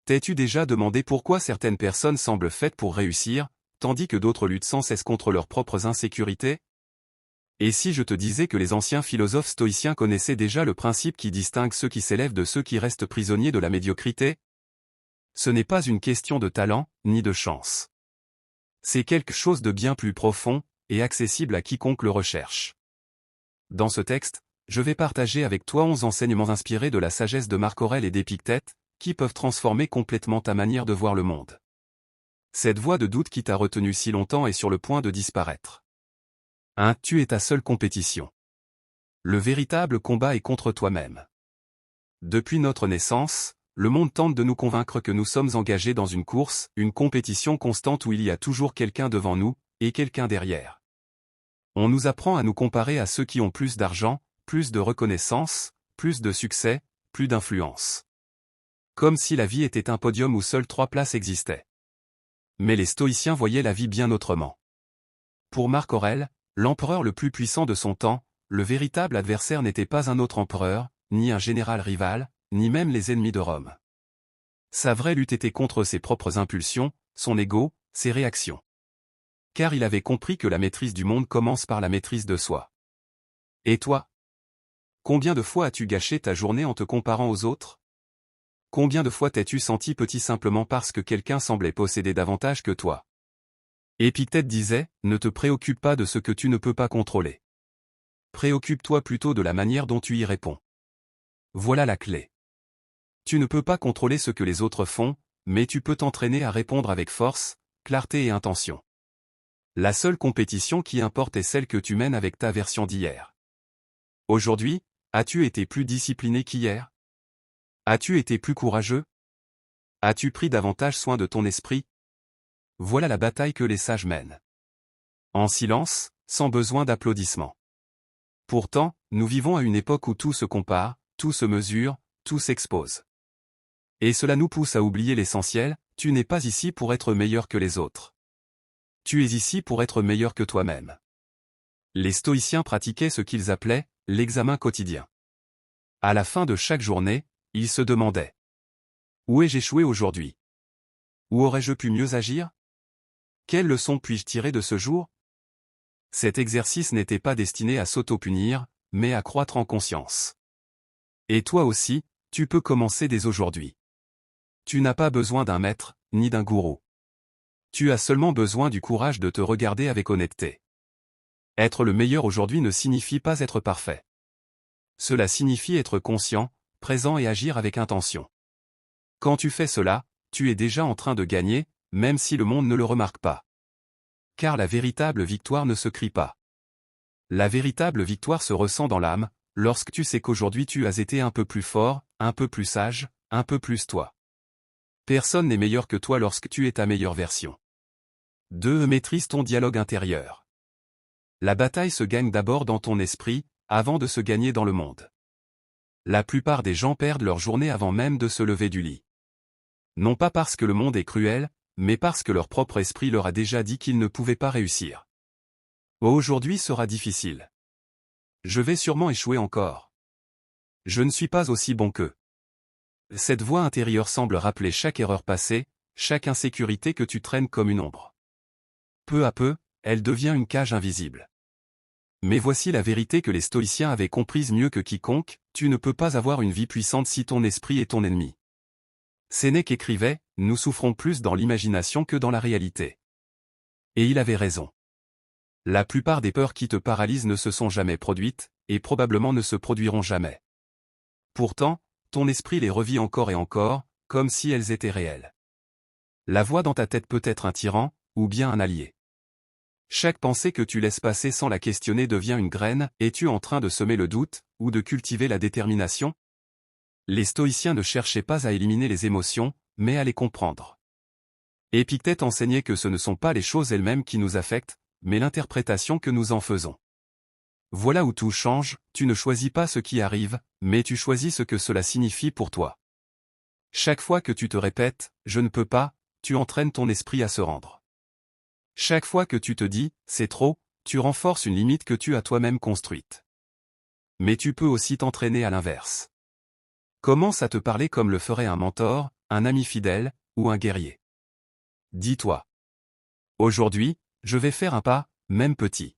T'es-tu déjà demandé pourquoi certaines personnes semblent faites pour réussir, tandis que d'autres luttent sans cesse contre leurs propres insécurités? Et si je te disais que les anciens philosophes stoïciens connaissaient déjà le principe qui distingue ceux qui s'élèvent de ceux qui restent prisonniers de la médiocrité? Ce n'est pas une question de talent, ni de chance. C'est quelque chose de bien plus profond, et accessible à quiconque le recherche. Dans ce texte, je vais partager avec toi 11 enseignements inspirés de la sagesse de Marc Aurèle et d'Épictète, qui peuvent transformer complètement ta manière de voir le monde. Cette voix de doute qui t'a retenu si longtemps est sur le point de disparaître. 1. Tu es ta seule compétition. Le véritable combat est contre toi-même. Depuis notre naissance, le monde tente de nous convaincre que nous sommes engagés dans une course, une compétition constante où il y a toujours quelqu'un devant nous, et quelqu'un derrière. On nous apprend à nous comparer à ceux qui ont plus d'argent, plus de reconnaissance, plus de succès, plus d'influence. Comme si la vie était un podium où seules 3 places existaient. Mais les stoïciens voyaient la vie bien autrement. Pour Marc Aurèle, l'empereur le plus puissant de son temps, le véritable adversaire n'était pas un autre empereur, ni un général rival, ni même les ennemis de Rome. Sa vraie lutte était contre ses propres impulsions, son ego, ses réactions. Car il avait compris que la maîtrise du monde commence par la maîtrise de soi. Et toi? Combien de fois as-tu gâché ta journée en te comparant aux autres? Combien de fois t'es-tu senti petit simplement parce que quelqu'un semblait posséder davantage que toi? Épictète disait, ne te préoccupe pas de ce que tu ne peux pas contrôler. Préoccupe-toi plutôt de la manière dont tu y réponds. Voilà la clé. Tu ne peux pas contrôler ce que les autres font, mais tu peux t'entraîner à répondre avec force, clarté et intention. La seule compétition qui importe est celle que tu mènes avec ta version d'hier. Aujourd'hui, as-tu été plus discipliné qu'hier? As-tu été plus courageux? As-tu pris davantage soin de ton esprit? Voilà la bataille que les sages mènent. En silence, sans besoin d'applaudissements. Pourtant, nous vivons à une époque où tout se compare, tout se mesure, tout s'expose. Et cela nous pousse à oublier l'essentiel, tu n'es pas ici pour être meilleur que les autres. Tu es ici pour être meilleur que toi-même. Les stoïciens pratiquaient ce qu'ils appelaient l'examen quotidien. À la fin de chaque journée, ils se demandaient: où ai-je échoué aujourd'hui? Où aurais-je pu mieux agir? Quelle leçon puis-je tirer de ce jour? Cet exercice n'était pas destiné à s'auto-punir, mais à croître en conscience. Et toi aussi, tu peux commencer dès aujourd'hui. Tu n'as pas besoin d'un maître, ni d'un gourou. Tu as seulement besoin du courage de te regarder avec honnêteté. Être le meilleur aujourd'hui ne signifie pas être parfait. Cela signifie être conscient, présent et agir avec intention. Quand tu fais cela, tu es déjà en train de gagner, même si le monde ne le remarque pas. Car la véritable victoire ne se crie pas. La véritable victoire se ressent dans l'âme, lorsque tu sais qu'aujourd'hui tu as été un peu plus fort, un peu plus sage, un peu plus toi. Personne n'est meilleur que toi lorsque tu es ta meilleure version. 2. Maîtrise ton dialogue intérieur. La bataille se gagne d'abord dans ton esprit, avant de se gagner dans le monde. La plupart des gens perdent leur journée avant même de se lever du lit. Non pas parce que le monde est cruel, mais parce que leur propre esprit leur a déjà dit qu'ils ne pouvaient pas réussir. Aujourd'hui sera difficile. Je vais sûrement échouer encore. Je ne suis pas aussi bon qu'eux. Cette voix intérieure semble rappeler chaque erreur passée, chaque insécurité que tu traînes comme une ombre. Peu à peu, elle devient une cage invisible. Mais voici la vérité que les stoïciens avaient comprise mieux que quiconque, tu ne peux pas avoir une vie puissante si ton esprit est ton ennemi. Sénèque écrivait, nous souffrons plus dans l'imagination que dans la réalité. Et il avait raison. La plupart des peurs qui te paralysent ne se sont jamais produites, et probablement ne se produiront jamais. Pourtant, ton esprit les revit encore et encore, comme si elles étaient réelles. La voix dans ta tête peut être un tyran, ou bien un allié. Chaque pensée que tu laisses passer sans la questionner devient une graine, es-tu en train de semer le doute, ou de cultiver la détermination? Les stoïciens ne cherchaient pas à éliminer les émotions, mais à les comprendre. Épictète enseignait que ce ne sont pas les choses elles-mêmes qui nous affectent, mais l'interprétation que nous en faisons. Voilà où tout change, tu ne choisis pas ce qui arrive, mais tu choisis ce que cela signifie pour toi. Chaque fois que tu te répètes « je ne peux pas », tu entraînes ton esprit à se rendre. Chaque fois que tu te dis « c'est trop », tu renforces une limite que tu as toi-même construite. Mais tu peux aussi t'entraîner à l'inverse. Commence à te parler comme le ferait un mentor, un ami fidèle, ou un guerrier. Dis-toi. Aujourd'hui, je vais faire un pas, même petit.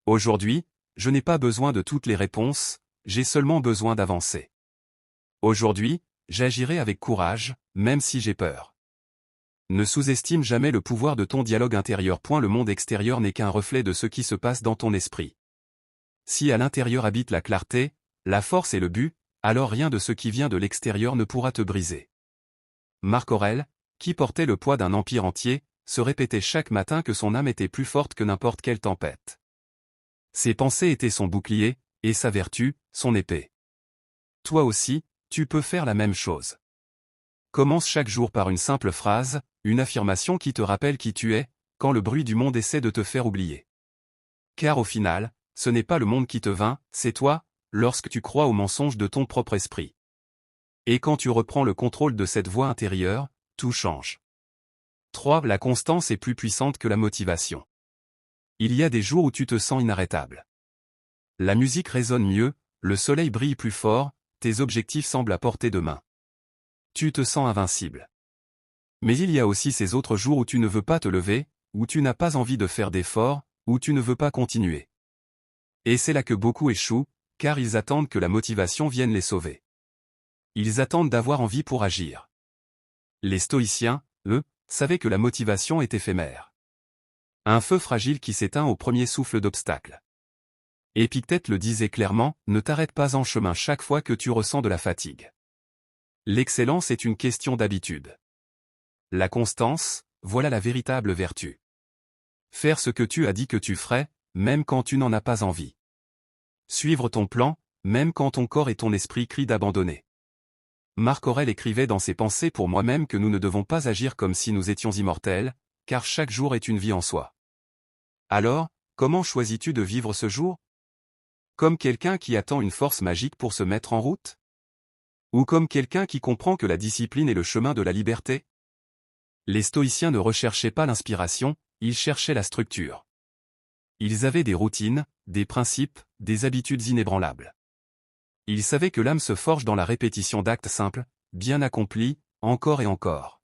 Aujourd'hui, je n'ai pas besoin de toutes les réponses, j'ai seulement besoin d'avancer. Aujourd'hui, j'agirai avec courage, même si j'ai peur. Ne sous-estime jamais le pouvoir de ton dialogue intérieur. Le monde extérieur n'est qu'un reflet de ce qui se passe dans ton esprit. Si à l'intérieur habite la clarté, la force et le but, alors rien de ce qui vient de l'extérieur ne pourra te briser. Marc Aurèle, qui portait le poids d'un empire entier, se répétait chaque matin que son âme était plus forte que n'importe quelle tempête. Ses pensées étaient son bouclier, et sa vertu, son épée. Toi aussi, tu peux faire la même chose. Commence chaque jour par une simple phrase, une affirmation qui te rappelle qui tu es, quand le bruit du monde essaie de te faire oublier. Car au final, ce n'est pas le monde qui te vainc, c'est toi, lorsque tu crois au mensonge de ton propre esprit. Et quand tu reprends le contrôle de cette voix intérieure, tout change. 3. La constance est plus puissante que la motivation. Il y a des jours où tu te sens inarrêtable. La musique résonne mieux, le soleil brille plus fort, tes objectifs semblent à portée de main. Tu te sens invincible. Mais il y a aussi ces autres jours où tu ne veux pas te lever, où tu n'as pas envie de faire d'efforts, où tu ne veux pas continuer. Et c'est là que beaucoup échouent, car ils attendent que la motivation vienne les sauver. Ils attendent d'avoir envie pour agir. Les stoïciens, eux, savaient que la motivation est éphémère. Un feu fragile qui s'éteint au premier souffle d'obstacle. Épictète le disait clairement, ne t'arrête pas en chemin chaque fois que tu ressens de la fatigue. L'excellence est une question d'habitude. La constance, voilà la véritable vertu. Faire ce que tu as dit que tu ferais, même quand tu n'en as pas envie. Suivre ton plan, même quand ton corps et ton esprit crient d'abandonner. Marc Aurèle écrivait dans ses pensées pour moi-même que nous ne devons pas agir comme si nous étions immortels, car chaque jour est une vie en soi. Alors, comment choisis-tu de vivre ce jour? Comme quelqu'un qui attend une force magique pour se mettre en route? Ou comme quelqu'un qui comprend que la discipline est le chemin de la liberté? Les stoïciens ne recherchaient pas l'inspiration, ils cherchaient la structure. Ils avaient des routines, des principes, des habitudes inébranlables. Ils savaient que l'âme se forge dans la répétition d'actes simples, bien accomplis, encore et encore.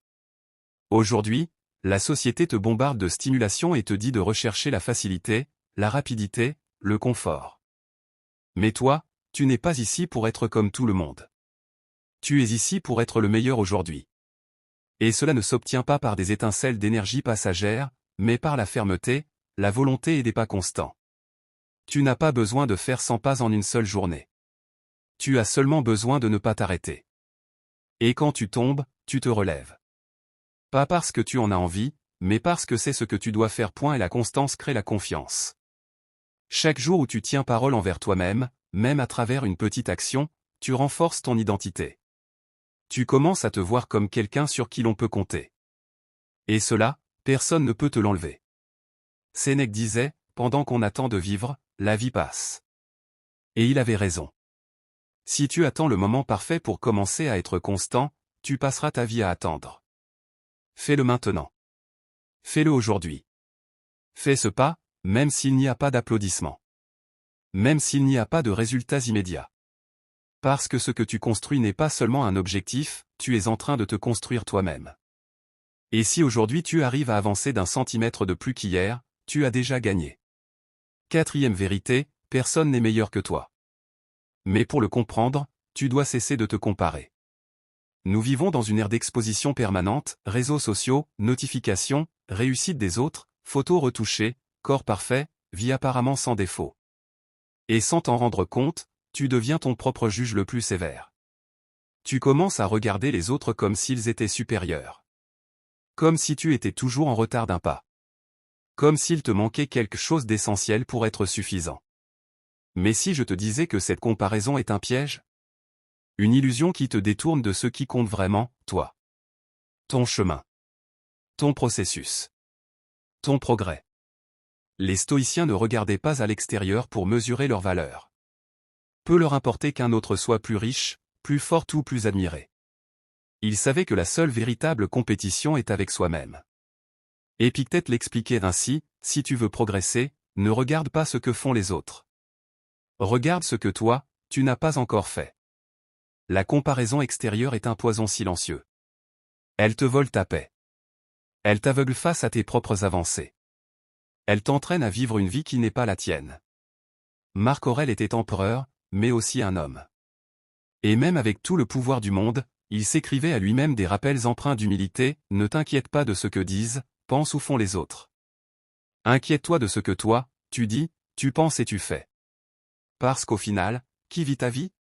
Aujourd'hui, la société te bombarde de stimulation et te dit de rechercher la facilité, la rapidité, le confort. Mais toi, tu n'es pas ici pour être comme tout le monde. Tu es ici pour être le meilleur aujourd'hui. Et cela ne s'obtient pas par des étincelles d'énergie passagère, mais par la fermeté, la volonté et des pas constants. Tu n'as pas besoin de faire 100 pas en une seule journée. Tu as seulement besoin de ne pas t'arrêter. Et quand tu tombes, tu te relèves. Pas parce que tu en as envie, mais parce que c'est ce que tu dois faire. Et la constance crée la confiance. Chaque jour où tu tiens parole envers toi-même, même à travers une petite action, tu renforces ton identité. Tu commences à te voir comme quelqu'un sur qui l'on peut compter. Et cela, personne ne peut te l'enlever. Sénèque disait, pendant qu'on attend de vivre, la vie passe. Et il avait raison. Si tu attends le moment parfait pour commencer à être constant, tu passeras ta vie à attendre. Fais-le maintenant. Fais-le aujourd'hui. Fais ce pas, même s'il n'y a pas d'applaudissements. Même s'il n'y a pas de résultats immédiats. Parce que ce que tu construis n'est pas seulement un objectif, tu es en train de te construire toi-même. Et si aujourd'hui tu arrives à avancer d'1 centimètre de plus qu'hier, tu as déjà gagné. 4e vérité, personne n'est meilleur que toi. Mais pour le comprendre, tu dois cesser de te comparer. Nous vivons dans une ère d'exposition permanente, réseaux sociaux, notifications, réussite des autres, photos retouchées, corps parfait, vie apparemment sans défaut. Et sans t'en rendre compte, tu deviens ton propre juge le plus sévère. Tu commences à regarder les autres comme s'ils étaient supérieurs. Comme si tu étais toujours en retard d'un pas. Comme s'il te manquait quelque chose d'essentiel pour être suffisant. Mais si je te disais que cette comparaison est un piège? Une illusion qui te détourne de ce qui compte vraiment, toi. Ton chemin. Ton processus. Ton progrès. Les stoïciens ne regardaient pas à l'extérieur pour mesurer leur valeur. Peu leur importait qu'un autre soit plus riche, plus fort ou plus admiré. Ils savaient que la seule véritable compétition est avec soi-même. Épictète l'expliquait ainsi, si tu veux progresser, ne regarde pas ce que font les autres. Regarde ce que toi, tu n'as pas encore fait. La comparaison extérieure est un poison silencieux. Elle te vole ta paix. Elle t'aveugle face à tes propres avancées. Elle t'entraîne à vivre une vie qui n'est pas la tienne. Marc Aurèle était empereur, mais aussi un homme. Et même avec tout le pouvoir du monde, il s'écrivait à lui-même des rappels empreints d'humilité, ne t'inquiète pas de ce que disent, pensent ou font les autres. Inquiète-toi de ce que toi, tu dis, tu penses et tu fais. Parce qu'au final, qui vit ta vie?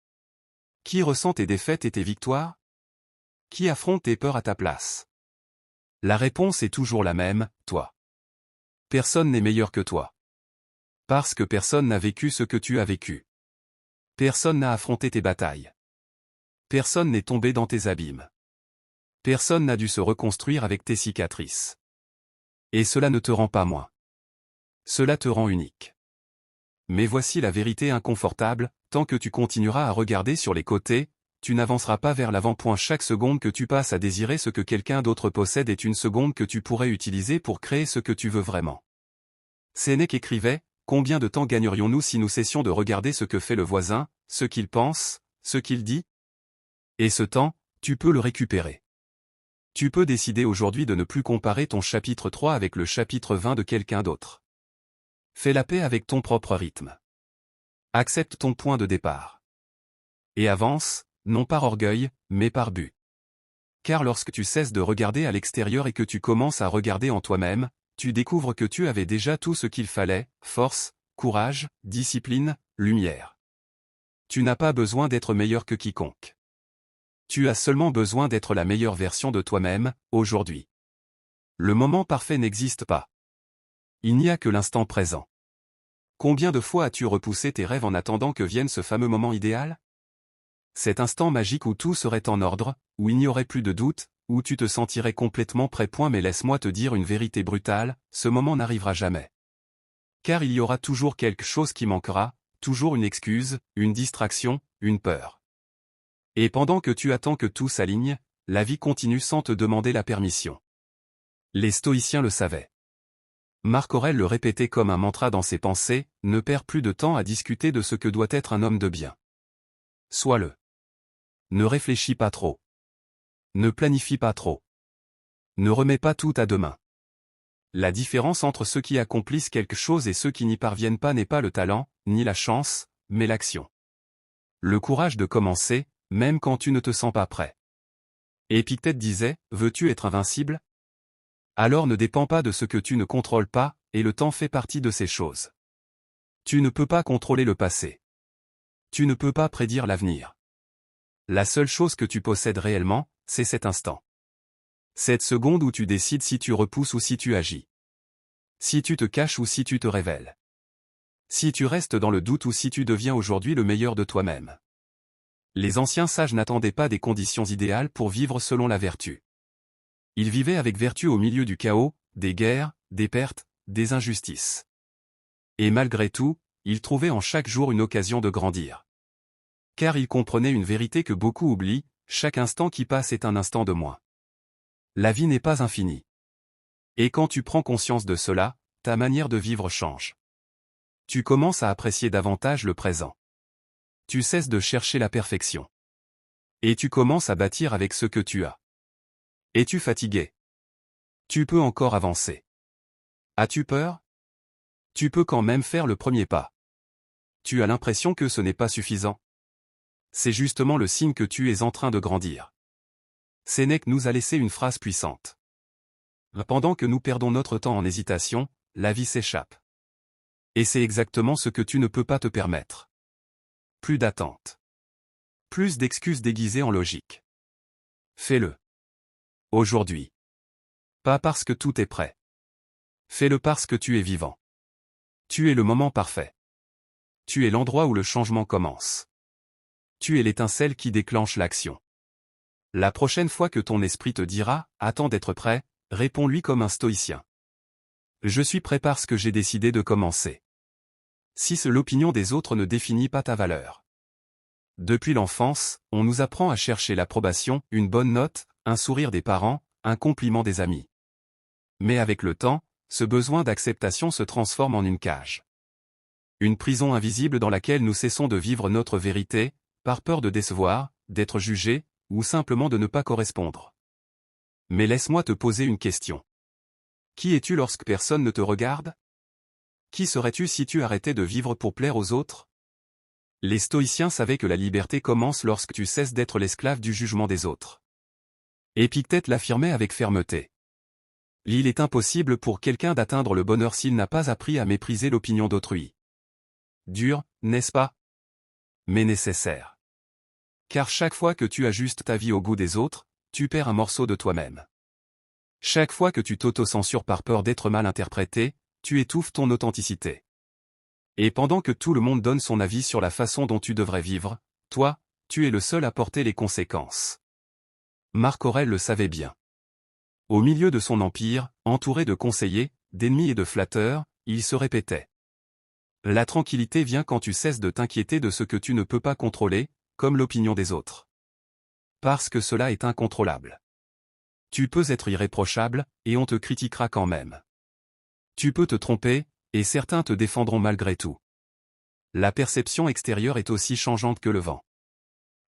Qui ressent tes défaites et tes victoires? Qui affronte tes peurs à ta place? La réponse est toujours la même, toi. Personne n'est meilleur que toi. Parce que personne n'a vécu ce que tu as vécu. Personne n'a affronté tes batailles. Personne n'est tombé dans tes abîmes. Personne n'a dû se reconstruire avec tes cicatrices. Et cela ne te rend pas moins. Cela te rend unique. Mais voici la vérité inconfortable, tant que tu continueras à regarder sur les côtés, tu n'avanceras pas vers l'avant. Chaque seconde que tu passes à désirer ce que quelqu'un d'autre possède est une seconde que tu pourrais utiliser pour créer ce que tu veux vraiment. Sénèque écrivait, « Combien de temps gagnerions-nous si nous cessions de regarder ce que fait le voisin, ce qu'il pense, ce qu'il dit ? Et ce temps, tu peux le récupérer. Tu peux décider aujourd'hui de ne plus comparer ton chapitre 3 avec le chapitre 20 de quelqu'un d'autre. Fais la paix avec ton propre rythme. Accepte ton point de départ. Et avance, non par orgueil, mais par but. Car lorsque tu cesses de regarder à l'extérieur et que tu commences à regarder en toi-même, tu découvres que tu avais déjà tout ce qu'il fallait, force, courage, discipline, lumière. Tu n'as pas besoin d'être meilleur que quiconque. Tu as seulement besoin d'être la meilleure version de toi-même, aujourd'hui. Le moment parfait n'existe pas. Il n'y a que l'instant présent. Combien de fois as-tu repoussé tes rêves en attendant que vienne ce fameux moment idéal? Cet instant magique où tout serait en ordre, où il n'y aurait plus de doute, où tu te sentirais complètement prêt. Mais laisse-moi te dire une vérité brutale, ce moment n'arrivera jamais. Car il y aura toujours quelque chose qui manquera, toujours une excuse, une distraction, une peur. Et pendant que tu attends que tout s'aligne, la vie continue sans te demander la permission. Les stoïciens le savaient. Marc Aurèle le répétait comme un mantra dans ses pensées, ne perds plus de temps à discuter de ce que doit être un homme de bien. Sois-le. Ne réfléchis pas trop. Ne planifie pas trop. Ne remets pas tout à demain. La différence entre ceux qui accomplissent quelque chose et ceux qui n'y parviennent pas n'est pas le talent, ni la chance, mais l'action. Le courage de commencer, même quand tu ne te sens pas prêt. Épictète disait, « Veux-tu être invincible ? Alors ne dépends pas de ce que tu ne contrôles pas, et le temps fait partie de ces choses. Tu ne peux pas contrôler le passé. Tu ne peux pas prédire l'avenir. La seule chose que tu possèdes réellement, c'est cet instant. Cette seconde où tu décides si tu repousses ou si tu agis. Si tu te caches ou si tu te révèles. Si tu restes dans le doute ou si tu deviens aujourd'hui le meilleur de toi-même. » Les anciens sages n'attendaient pas des conditions idéales pour vivre selon la vertu. Ils vivaient avec vertu au milieu du chaos, des guerres, des pertes, des injustices. Et malgré tout, ils trouvaient en chaque jour une occasion de grandir. Car ils comprenaient une vérité que beaucoup oublient, chaque instant qui passe est un instant de moins. La vie n'est pas infinie. Et quand tu prends conscience de cela, ta manière de vivre change. Tu commences à apprécier davantage le présent. Tu cesses de chercher la perfection. Et tu commences à bâtir avec ce que tu as. Es-tu fatigué? Tu peux encore avancer. As-tu peur? Tu peux quand même faire le premier pas. Tu as l'impression que ce n'est pas suffisant? C'est justement le signe que tu es en train de grandir. Sénèque nous a laissé une phrase puissante. Pendant que nous perdons notre temps en hésitation, la vie s'échappe. Et c'est exactement ce que tu ne peux pas te permettre. Plus d'attente. Plus d'excuses déguisées en logique. Fais-le. Aujourd'hui. Pas parce que tout est prêt. Fais-le parce que tu es vivant. Tu es le moment parfait. Tu es l'endroit où le changement commence. Tu es l'étincelle qui déclenche l'action. La prochaine fois que ton esprit te dira « Attends d'être prêt », réponds-lui comme un stoïcien. Je suis prêt parce que j'ai décidé de commencer. Si l'opinion des autres ne définit pas ta valeur. Depuis l'enfance, on nous apprend à chercher l'approbation, une bonne note, un sourire des parents, un compliment des amis. Mais avec le temps, ce besoin d'acceptation se transforme en une cage. Une prison invisible dans laquelle nous cessons de vivre notre vérité, par peur de décevoir, d'être jugés, ou simplement de ne pas correspondre. Mais laisse-moi te poser une question. Qui es-tu lorsque personne ne te regarde? Qui serais-tu si tu arrêtais de vivre pour plaire aux autres? Les stoïciens savaient que la liberté commence lorsque tu cesses d'être l'esclave du jugement des autres. Épictète l'affirmait avec fermeté. Il est impossible pour quelqu'un d'atteindre le bonheur s'il n'a pas appris à mépriser l'opinion d'autrui. Dur, n'est-ce pas? Mais nécessaire. Car chaque fois que tu ajustes ta vie au goût des autres, tu perds un morceau de toi-même. Chaque fois que tu t'auto-censures par peur d'être mal interprété, tu étouffes ton authenticité. Et pendant que tout le monde donne son avis sur la façon dont tu devrais vivre, toi, tu es le seul à porter les conséquences. Marc Aurèle le savait bien. Au milieu de son empire, entouré de conseillers, d'ennemis et de flatteurs, il se répétait. La tranquillité vient quand tu cesses de t'inquiéter de ce que tu ne peux pas contrôler, comme l'opinion des autres. Parce que cela est incontrôlable. Tu peux être irréprochable, et on te critiquera quand même. Tu peux te tromper, et certains te défendront malgré tout. La perception extérieure est aussi changeante que le vent.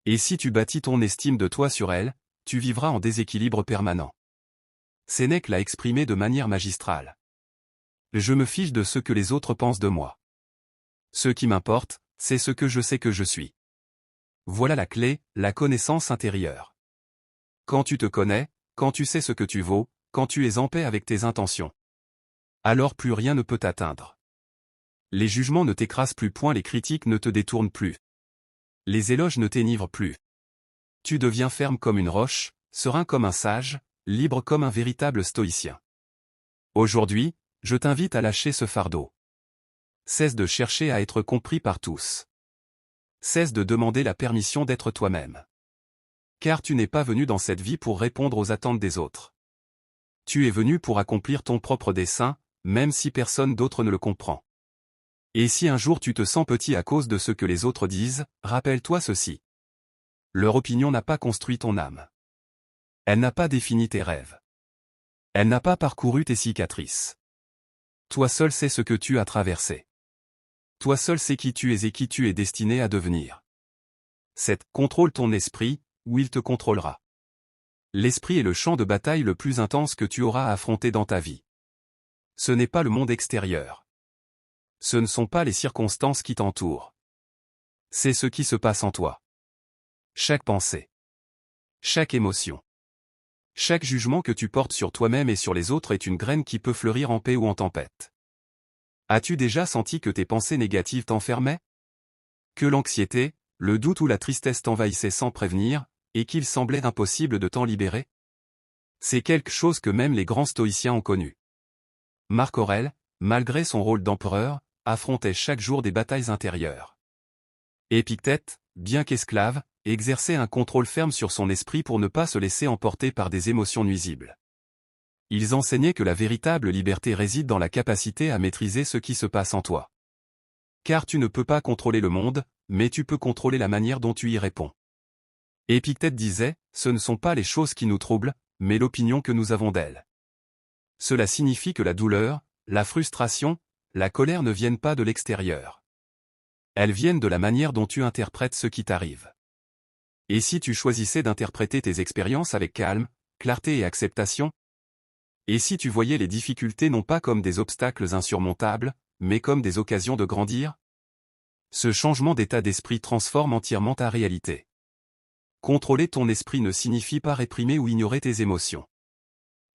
Et si tu bâtis ton estime de toi sur elle, tu vivras en déséquilibre permanent. Sénèque l'a exprimé de manière magistrale. Je me fiche de ce que les autres pensent de moi. Ce qui m'importe, c'est ce que je sais que je suis. Voilà la clé, la connaissance intérieure. Quand tu te connais, quand tu sais ce que tu vaux, quand tu es en paix avec tes intentions, alors plus rien ne peut t'atteindre. Les jugements ne t'écrasent plus point, les critiques ne te détournent plus. Les éloges ne t'énivrent plus. Tu deviens ferme comme une roche, serein comme un sage, libre comme un véritable stoïcien. Aujourd'hui, je t'invite à lâcher ce fardeau. Cesse de chercher à être compris par tous. Cesse de demander la permission d'être toi-même. Car tu n'es pas venu dans cette vie pour répondre aux attentes des autres. Tu es venu pour accomplir ton propre dessein, même si personne d'autre ne le comprend. Et si un jour tu te sens petit à cause de ce que les autres disent, rappelle-toi ceci. Leur opinion n'a pas construit ton âme. Elle n'a pas défini tes rêves. Elle n'a pas parcouru tes cicatrices. Toi seul sais ce que tu as traversé. Toi seul sais qui tu es et qui tu es destiné à devenir. Contrôle ton esprit, ou il te contrôlera. L'esprit est le champ de bataille le plus intense que tu auras à affronter dans ta vie. Ce n'est pas le monde extérieur. Ce ne sont pas les circonstances qui t'entourent. C'est ce qui se passe en toi. Chaque pensée. Chaque émotion. Chaque jugement que tu portes sur toi-même et sur les autres est une graine qui peut fleurir en paix ou en tempête. As-tu déjà senti que tes pensées négatives t'enfermaient? Que l'anxiété, le doute ou la tristesse t'envahissaient sans prévenir, et qu'il semblait impossible de t'en libérer? C'est quelque chose que même les grands stoïciens ont connu. Marc Aurèle, malgré son rôle d'empereur, affrontait chaque jour des batailles intérieures. Épictète, bien qu'esclave, exerçait un contrôle ferme sur son esprit pour ne pas se laisser emporter par des émotions nuisibles. Ils enseignaient que la véritable liberté réside dans la capacité à maîtriser ce qui se passe en toi. Car tu ne peux pas contrôler le monde, mais tu peux contrôler la manière dont tu y réponds. Épictète disait, ce ne sont pas les choses qui nous troublent, mais l'opinion que nous avons d'elles. Cela signifie que la douleur, la frustration, la colère ne viennent pas de l'extérieur. Elles viennent de la manière dont tu interprètes ce qui t'arrive. Et si tu choisissais d'interpréter tes expériences avec calme, clarté et acceptation? Et si tu voyais les difficultés non pas comme des obstacles insurmontables, mais comme des occasions de grandir? Ce changement d'état d'esprit transforme entièrement ta réalité. Contrôler ton esprit ne signifie pas réprimer ou ignorer tes émotions.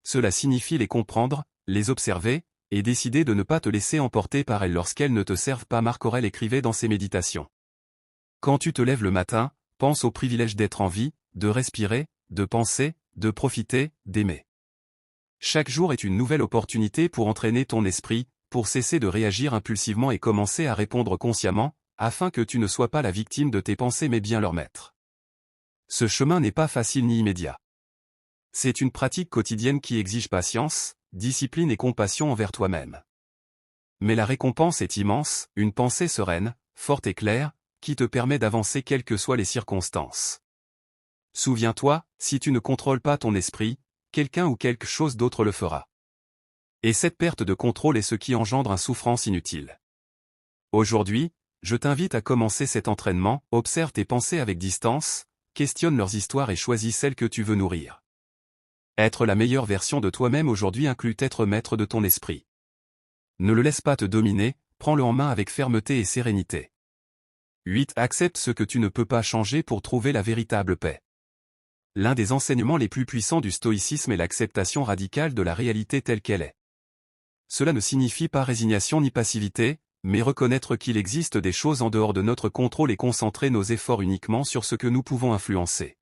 Cela signifie les comprendre, les observer, et décider de ne pas te laisser emporter par elles lorsqu'elles ne te servent pas. Marc Aurèle écrivait dans ses méditations. Quand tu te lèves le matin, pense au privilège d'être en vie, de respirer, de penser, de profiter, d'aimer. Chaque jour est une nouvelle opportunité pour entraîner ton esprit, pour cesser de réagir impulsivement et commencer à répondre consciemment, afin que tu ne sois pas la victime de tes pensées mais bien leur maître. Ce chemin n'est pas facile ni immédiat. C'est une pratique quotidienne qui exige patience, discipline et compassion envers toi-même. Mais la récompense est immense, une pensée sereine, forte et claire, qui te permet d'avancer quelles que soient les circonstances. Souviens-toi, si tu ne contrôles pas ton esprit, quelqu'un ou quelque chose d'autre le fera. Et cette perte de contrôle est ce qui engendre une souffrance inutile. Aujourd'hui, je t'invite à commencer cet entraînement, observe tes pensées avec distance, questionne leurs histoires et choisis celles que tu veux nourrir. Être la meilleure version de toi-même aujourd'hui inclut être maître de ton esprit. Ne le laisse pas te dominer, prends-le en main avec fermeté et sérénité. 8. Accepte ce que tu ne peux pas changer pour trouver la véritable paix. L'un des enseignements les plus puissants du stoïcisme est l'acceptation radicale de la réalité telle qu'elle est. Cela ne signifie pas résignation ni passivité, mais reconnaître qu'il existe des choses en dehors de notre contrôle et concentrer nos efforts uniquement sur ce que nous pouvons influencer.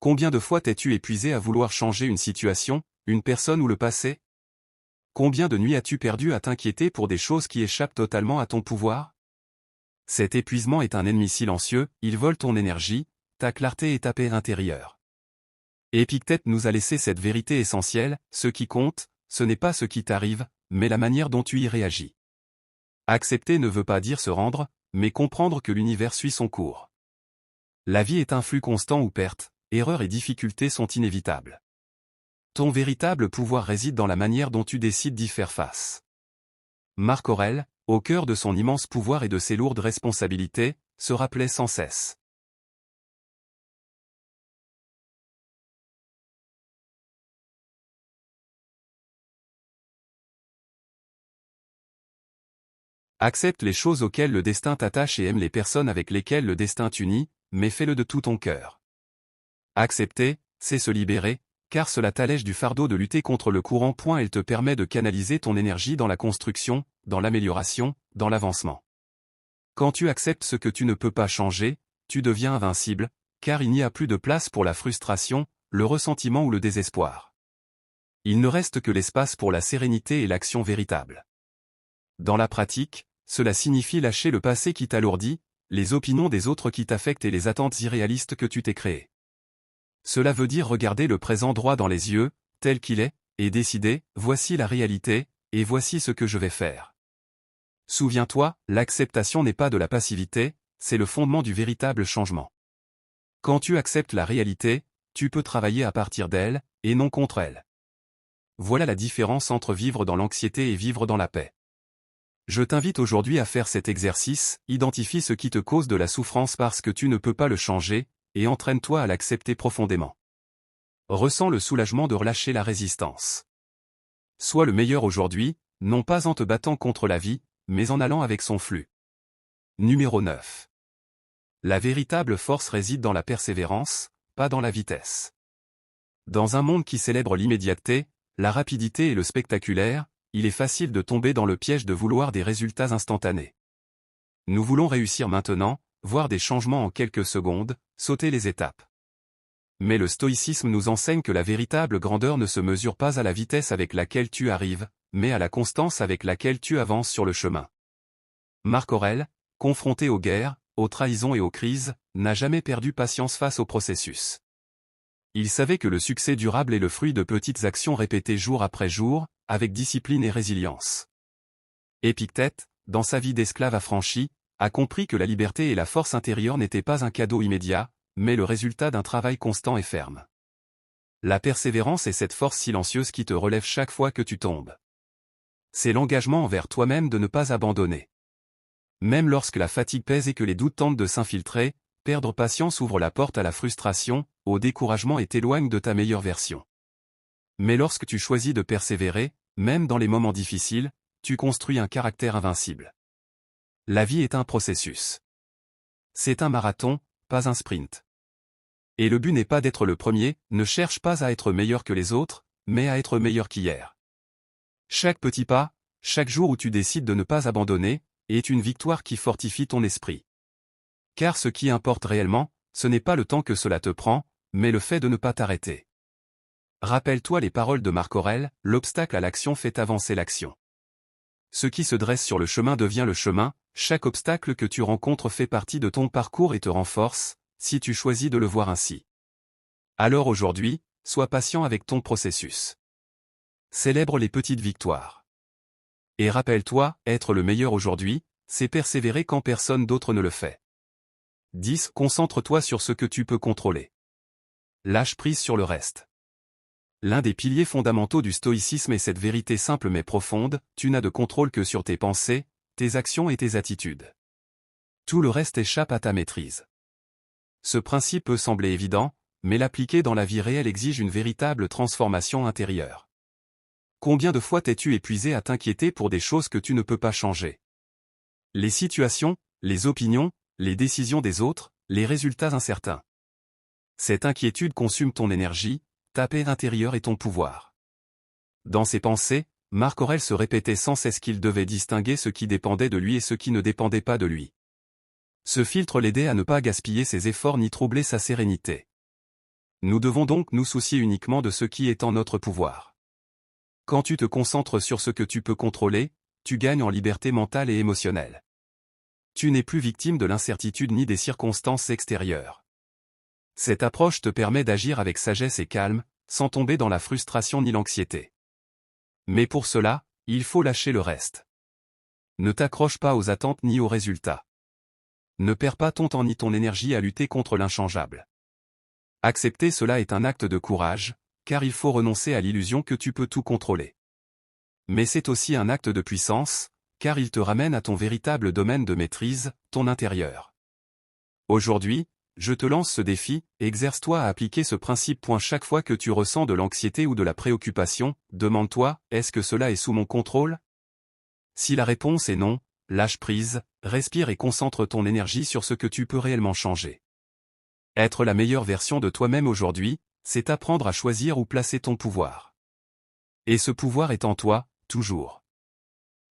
Combien de fois t'es-tu épuisé à vouloir changer une situation, une personne ou le passé? Combien de nuits as-tu perdu à t'inquiéter pour des choses qui échappent totalement à ton pouvoir? Cet épuisement est un ennemi silencieux, il vole ton énergie, ta clarté et ta paix intérieure. Épictète nous a laissé cette vérité essentielle, ce qui compte, ce n'est pas ce qui t'arrive, mais la manière dont tu y réagis. Accepter ne veut pas dire se rendre, mais comprendre que l'univers suit son cours. La vie est un flux constant où pertes, erreurs et difficultés sont inévitables. Ton véritable pouvoir réside dans la manière dont tu décides d'y faire face. Marc Aurèle, au cœur de son immense pouvoir et de ses lourdes responsabilités, se rappelait sans cesse. Accepte les choses auxquelles le destin t'attache et aime les personnes avec lesquelles le destin t'unit, mais fais-le de tout ton cœur. Accepter, c'est se libérer, car cela t'allège du fardeau de lutter contre le courant. Elle te permet de canaliser ton énergie dans la construction, dans l'amélioration, dans l'avancement. Quand tu acceptes ce que tu ne peux pas changer, tu deviens invincible, car il n'y a plus de place pour la frustration, le ressentiment ou le désespoir. Il ne reste que l'espace pour la sérénité et l'action véritable. Dans la pratique, cela signifie lâcher le passé qui t'alourdit, les opinions des autres qui t'affectent et les attentes irréalistes que tu t'es créées. Cela veut dire regarder le présent droit dans les yeux, tel qu'il est, et décider, voici la réalité, et voici ce que je vais faire. Souviens-toi, l'acceptation n'est pas de la passivité, c'est le fondement du véritable changement. Quand tu acceptes la réalité, tu peux travailler à partir d'elle, et non contre elle. Voilà la différence entre vivre dans l'anxiété et vivre dans la paix. Je t'invite aujourd'hui à faire cet exercice, identifie ce qui te cause de la souffrance parce que tu ne peux pas le changer, et entraîne-toi à l'accepter profondément. Ressens le soulagement de relâcher la résistance. Sois le meilleur aujourd'hui, non pas en te battant contre la vie, mais en allant avec son flux. Numéro 9. La véritable force réside dans la persévérance, pas dans la vitesse. Dans un monde qui célèbre l'immédiateté, la rapidité et le spectaculaire, il est facile de tomber dans le piège de vouloir des résultats instantanés. Nous voulons réussir maintenant, voir des changements en quelques secondes, sauter les étapes. Mais le stoïcisme nous enseigne que la véritable grandeur ne se mesure pas à la vitesse avec laquelle tu arrives, mais à la constance avec laquelle tu avances sur le chemin. Marc Aurèle, confronté aux guerres, aux trahisons et aux crises, n'a jamais perdu patience face au processus. Il savait que le succès durable est le fruit de petites actions répétées jour après jour, avec discipline et résilience. Épictète, dans sa vie d'esclave affranchi, a compris que la liberté et la force intérieure n'étaient pas un cadeau immédiat, mais le résultat d'un travail constant et ferme. La persévérance est cette force silencieuse qui te relève chaque fois que tu tombes. C'est l'engagement envers toi-même de ne pas abandonner. Même lorsque la fatigue pèse et que les doutes tentent de s'infiltrer, perdre patience ouvre la porte à la frustration, au découragement et t'éloigne de ta meilleure version. Mais lorsque tu choisis de persévérer, même dans les moments difficiles, tu construis un caractère invincible. La vie est un processus. C'est un marathon, pas un sprint. Et le but n'est pas d'être le premier, ne cherche pas à être meilleur que les autres, mais à être meilleur qu'hier. Chaque petit pas, chaque jour où tu décides de ne pas abandonner, est une victoire qui fortifie ton esprit. Car ce qui importe réellement, ce n'est pas le temps que cela te prend, mais le fait de ne pas t'arrêter. Rappelle-toi les paroles de Marc Aurèle, l'obstacle à l'action fait avancer l'action. Ce qui se dresse sur le chemin devient le chemin, chaque obstacle que tu rencontres fait partie de ton parcours et te renforce, si tu choisis de le voir ainsi. Alors aujourd'hui, sois patient avec ton processus. Célèbre les petites victoires. Et rappelle-toi, être le meilleur aujourd'hui, c'est persévérer quand personne d'autre ne le fait. 10. Concentre-toi sur ce que tu peux contrôler. Lâche prise sur le reste. L'un des piliers fondamentaux du stoïcisme est cette vérité simple mais profonde, tu n'as de contrôle que sur tes pensées, tes actions et tes attitudes. Tout le reste échappe à ta maîtrise. Ce principe peut sembler évident, mais l'appliquer dans la vie réelle exige une véritable transformation intérieure. Combien de fois t'es-tu épuisé à t'inquiéter pour des choses que tu ne peux pas changer? Les situations, les opinions, les décisions des autres, les résultats incertains. Cette inquiétude consume ton énergie, ta paix intérieure et ton pouvoir. Dans ses pensées, Marc Aurèle se répétait sans cesse qu'il devait distinguer ce qui dépendait de lui et ce qui ne dépendait pas de lui. Ce filtre l'aidait à ne pas gaspiller ses efforts ni troubler sa sérénité. Nous devons donc nous soucier uniquement de ce qui est en notre pouvoir. Quand tu te concentres sur ce que tu peux contrôler, tu gagnes en liberté mentale et émotionnelle. Tu n'es plus victime de l'incertitude ni des circonstances extérieures. Cette approche te permet d'agir avec sagesse et calme, sans tomber dans la frustration ni l'anxiété. Mais pour cela, il faut lâcher le reste. Ne t'accroche pas aux attentes ni aux résultats. Ne perds pas ton temps ni ton énergie à lutter contre l'inchangeable. Accepter cela est un acte de courage, car il faut renoncer à l'illusion que tu peux tout contrôler. Mais c'est aussi un acte de puissance, car il te ramène à ton véritable domaine de maîtrise, ton intérieur. Aujourd'hui, je te lance ce défi, exerce-toi à appliquer ce principe. Chaque fois que tu ressens de l'anxiété ou de la préoccupation, demande-toi, est-ce que cela est sous mon contrôle? Si la réponse est non, lâche prise, respire et concentre ton énergie sur ce que tu peux réellement changer. Être la meilleure version de toi-même aujourd'hui, c'est apprendre à choisir où placer ton pouvoir. Et ce pouvoir est en toi, toujours.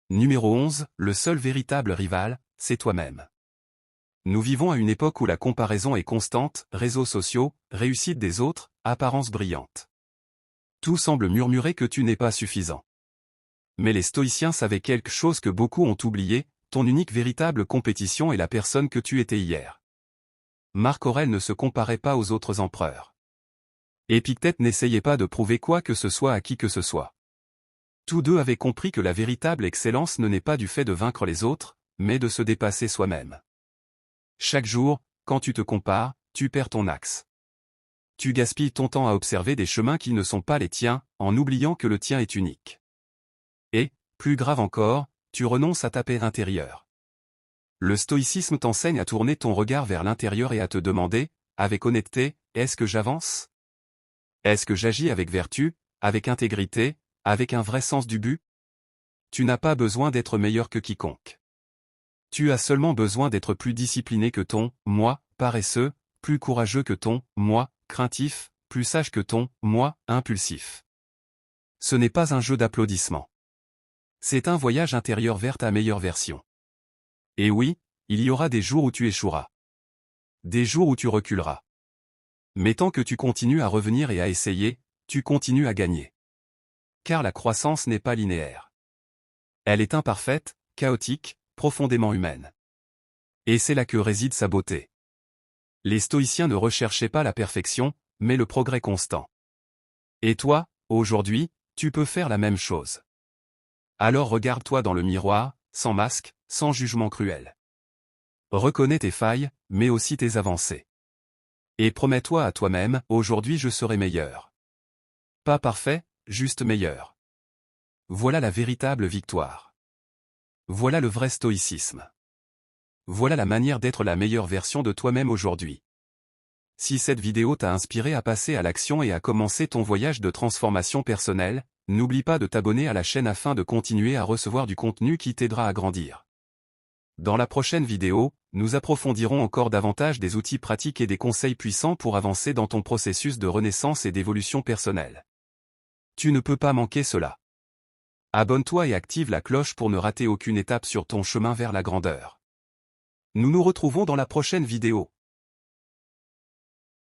Numéro 11, le seul véritable rival, c'est toi-même. Nous vivons à une époque où la comparaison est constante, réseaux sociaux, réussite des autres, apparence brillante. Tout semble murmurer que tu n'es pas suffisant. Mais les stoïciens savaient quelque chose que beaucoup ont oublié, ton unique véritable compétition est la personne que tu étais hier. Marc Aurèle ne se comparait pas aux autres empereurs. Épictète n'essayait pas de prouver quoi que ce soit à qui que ce soit. Tous deux avaient compris que la véritable excellence ne naît pas du fait de vaincre les autres, mais de se dépasser soi-même. Chaque jour, quand tu te compares, tu perds ton axe. Tu gaspilles ton temps à observer des chemins qui ne sont pas les tiens, en oubliant que le tien est unique. Et, plus grave encore, tu renonces à ta paix intérieure. Le stoïcisme t'enseigne à tourner ton regard vers l'intérieur et à te demander, avec honnêteté, est-ce que j'avance? Est-ce que j'agis avec vertu, avec intégrité, avec un vrai sens du but? Tu n'as pas besoin d'être meilleur que quiconque. Tu as seulement besoin d'être plus discipliné que ton « moi » paresseux, plus courageux que ton « moi » craintif, plus sage que ton « moi » impulsif. Ce n'est pas un jeu d'applaudissements. C'est un voyage intérieur vers ta meilleure version. Et oui, il y aura des jours où tu échoueras. Des jours où tu reculeras. Mais tant que tu continues à revenir et à essayer, tu continues à gagner. Car la croissance n'est pas linéaire. Elle est imparfaite, chaotique, profondément humaine. Et c'est là que réside sa beauté. Les stoïciens ne recherchaient pas la perfection, mais le progrès constant. Et toi, aujourd'hui, tu peux faire la même chose. Alors regarde-toi dans le miroir, sans masque, sans jugement cruel. Reconnais tes failles, mais aussi tes avancées. Et promets-toi à toi-même, aujourd'hui je serai meilleur. Pas parfait, juste meilleur. Voilà la véritable victoire. Voilà le vrai stoïcisme. Voilà la manière d'être la meilleure version de toi-même aujourd'hui. Si cette vidéo t'a inspiré à passer à l'action et à commencer ton voyage de transformation personnelle, n'oublie pas de t'abonner à la chaîne afin de continuer à recevoir du contenu qui t'aidera à grandir. Dans la prochaine vidéo, nous approfondirons encore davantage des outils pratiques et des conseils puissants pour avancer dans ton processus de renaissance et d'évolution personnelle. Tu ne peux pas manquer cela. Abonne-toi et active la cloche pour ne rater aucune étape sur ton chemin vers la grandeur. Nous nous retrouvons dans la prochaine vidéo.